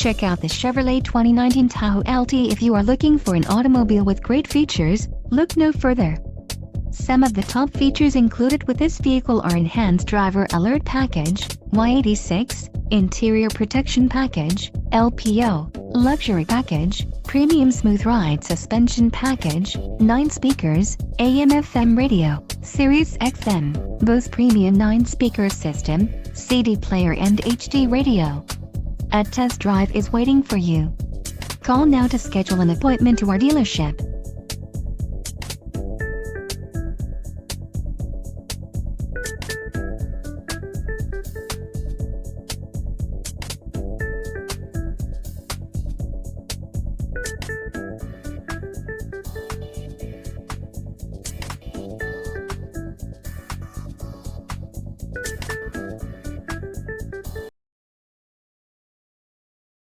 Check out the Chevrolet 2019 Tahoe LT. If you are looking for an automobile with great features, look no further. Some of the top features included with this vehicle are Enhanced Driver Alert Package, Y86, Interior Protection Package, LPO, Luxury Package, Premium Smooth Ride Suspension Package, 9 speakers, AM/FM radio, Sirius XM, Bose Premium 9-speaker system, CD player and HD radio. A test drive is waiting for you. Call now to schedule an appointment to our dealership.